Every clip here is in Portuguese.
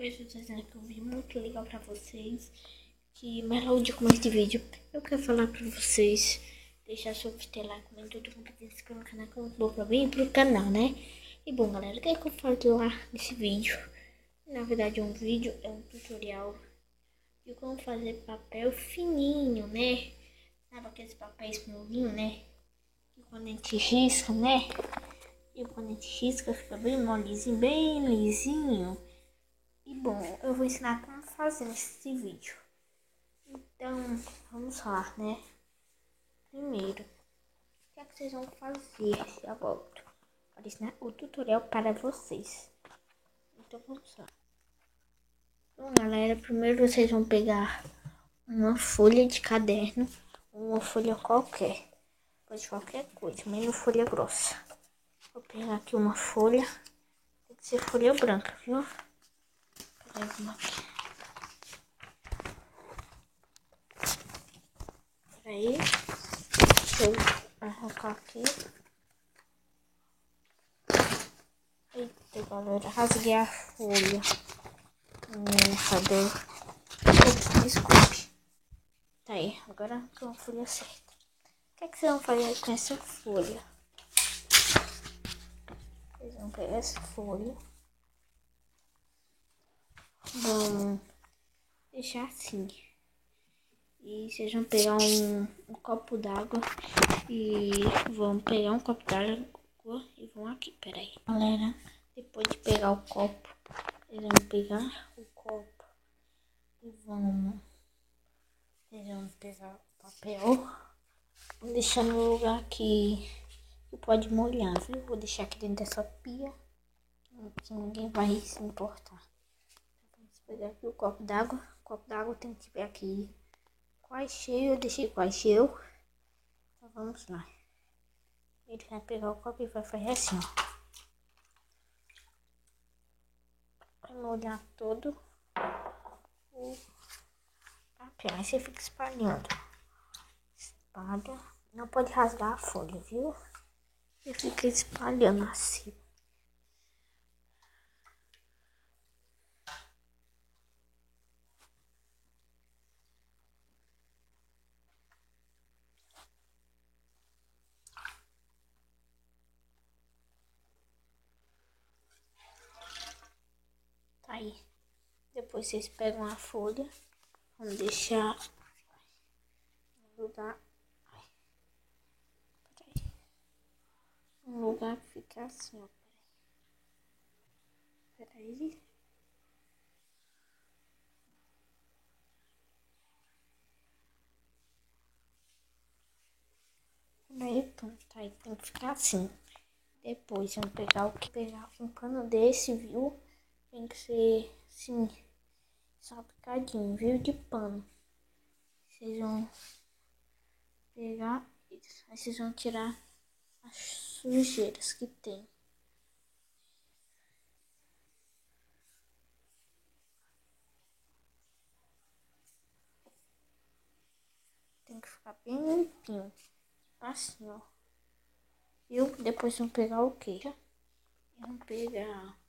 Hoje eu tô trazendo aqui um vídeo muito legal pra vocês. Que mais logo de começo de vídeo, eu quero falar pra vocês deixar seu like, comentar tudo, compartilhar, se inscrever no canal, que é muito bom pra mim e pro canal, né? E bom, galera, o que é que eu faço lá nesse vídeo? Na verdade, um vídeo é um tutorial de como fazer papel fininho, né? Sabe aqueles papéis molinhos, né? E quando a gente risca, né? E quando a gente risca, fica bem molezinho, bem lisinho. E bom, eu vou ensinar como fazer nesse vídeo. Então, vamos lá, né? Primeiro, o que é que vocês vão fazer? Já volto para ensinar o tutorial para vocês. Então, vamos lá. Bom, galera, primeiro vocês vão pegar uma folha de caderno, uma folha qualquer, pode qualquer coisa, menos folha grossa. Vou pegar aqui uma folha, tem que ser folha branca, viu? Vou pegar uma aqui. Aí, deixa eu arrancar aqui. Eita, galera, rasguei a folha. Cadê? Desculpe. Tá aí, agora com a folha certa. O que é que vocês vão fazer com essa folha? Vocês vão pegar essa folha. Vão deixar assim. E vocês vão pegar um copo d'água. E vão pegar um copo d'água e vão aqui, peraí. Galera, depois de pegar o copo, vocês vão pegar o copo e vocês vão pegar o papel. Vou deixar no lugar que pode molhar, viu? Vou deixar aqui dentro dessa pia, que ninguém vai se importar. Vamos pegar aqui o copo d'água. O copo d'água tem que ver aqui quase cheio. Eu deixei quase cheio. Então vamos lá. Ele vai pegar o copo e vai fazer assim, ó. Vai molhar todo o papel. Aí você fica espalhando. Espalha. Não pode rasgar a folha, viu? E fica espalhando assim. Tá aí. Depois vocês pegam a folha. Vamos deixar no lugar. Peraí. Um lugar que fica assim, ó. Peraí. Aí, pronto. Aí tem que ficar assim. Depois vamos pegar o que? Pegar um pano desse, viu? Tem que ser assim, salpicadinho, viu? De pano. Vocês vão pegar isso. Aí vocês vão tirar as sujeiras que tem. Tem que ficar bem limpinho. Assim, ó. Viu? Depois vão pegar o quê? Vamos pegar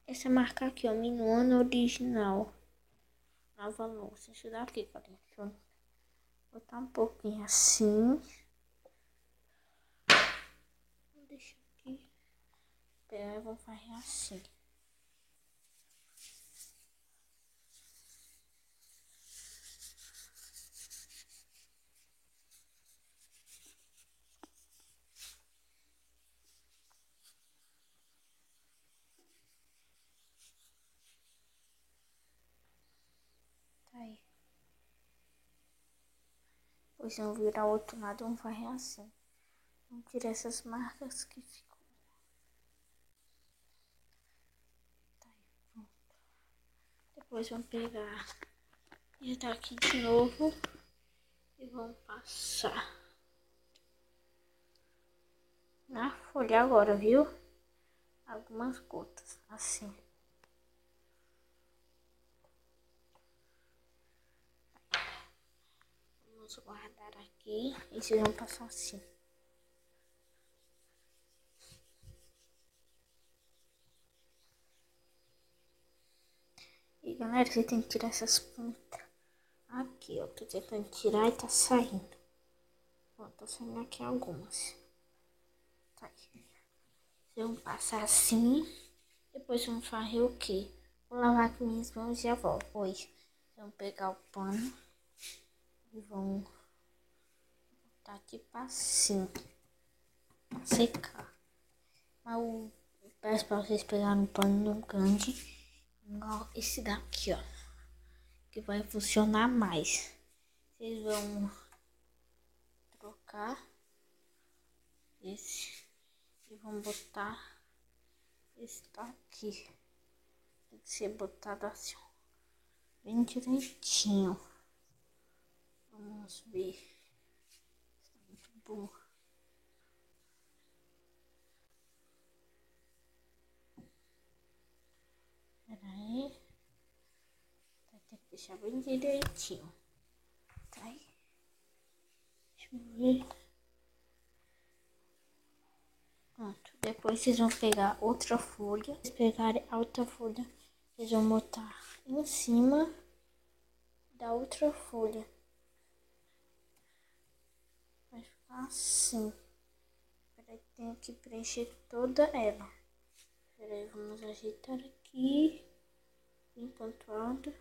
essa marca aqui, ó. Minuano Original. Nova Louça. Isso daqui, galera. Deixa eu botar um pouquinho assim. Vou deixar aqui. Pegar e vou fazer assim. Tá aí. Depois vamos virar o outro lado e vamos fazer assim. Vamos tirar essas marcas que ficam. Tá aí, pronto. Depois vamos pegar e tá aqui de novo. E vamos passar na folha agora, viu? Algumas gotas, assim. Vamos guardar aqui e vocês vão passar assim. E galera, você tem que tirar essas pontas. Aqui, ó. Tô tentando tirar e tá saindo. Ó, tá saindo aqui algumas. Tá aí. Vamos passar assim. Depois vamos fazer o quê? Vou lavar aqui minhas mãos e já volto. Depois vamos pegar o pano e vamos botar tipo assim, pra secar. Mas eu peço pra vocês pegarem um pano grande, igual esse daqui, ó. Que vai funcionar mais. Vocês vão trocar esse e vão botar esse daqui. Tem que ser botado assim, ó, bem direitinho. Vamos ver. Está muito bom. Pera aí. Vai ter que deixar bem direitinho. Tá aí. Deixa eu ver. Pronto. Depois vocês vão pegar outra folha. Se pegarem a outra folha, vocês vão botar em cima da outra folha. Vai ficar assim. Peraí, tem que preencher toda ela. Peraí, vamos ajeitar aqui. Bem pontuado.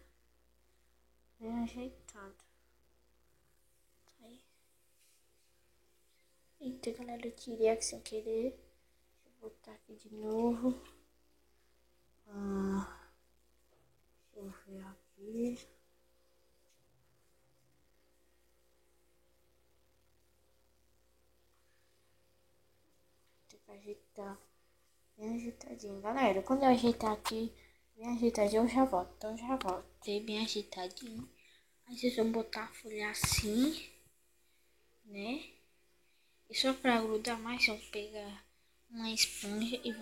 Bem ajeitado. Tá aí. Eita, galera, eu tirei aqui sem querer. Deixa eu botar aqui de novo. Deixa eu ver aqui. Tem que ajeitar bem ajeitadinho. Galera, quando eu ajeitar aqui bem ajeitadinho, eu já volto. Então, já volto. Bem ajeitadinho. Aí vocês vão botar a folha assim, né? E só pra grudar mais, vão pegar uma esponja e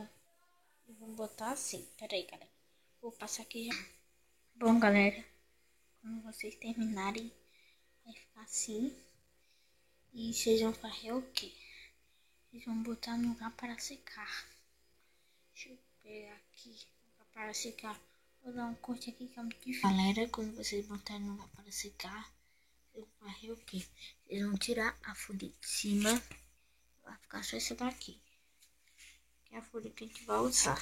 vão botar assim. Pera aí, galera. Vou passar aqui já. Bom, galera, quando vocês terminarem, vai ficar assim. E vocês vão fazer o quê? Vocês vão botar no lugar para secar. Deixa eu pegar aqui, lugar para secar. Vou dar um corte aqui que é muito difícil. Galera, quando vocês botarem no lugar para secar, vocês vão fazer o quê? Vocês vão tirar a folha de cima. Vai ficar só essa daqui. Que é a folha que a gente vai usar.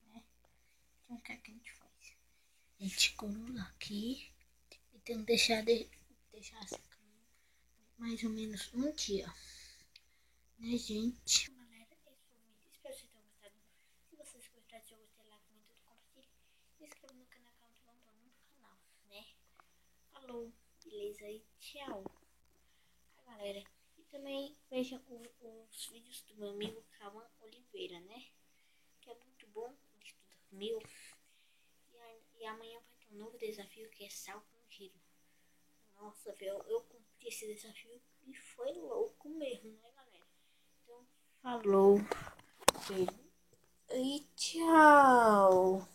Né? Então, o que é que a gente faz? A gente coloca aqui e tem que deixar secando mais ou menos um dia, né, gente? Galera, esse foi o vídeo. Espero que vocês tenham gostado. Se vocês gostaram, se eu gostei, like, comenta, tudo, compartilhe. Se inscreva no canal, que é muito bom no canal, né? Falou, beleza? E tchau. Tá, galera? E também vejam os vídeos do meu amigo Cauã Oliveira, né? Que é muito bom, ele estuda comigo. E amanhã vai ter um novo desafio que é sal com giro. Nossa, velho, eu cumpri esse desafio e foi louco mesmo, né, galera? Então, falou, e tchau.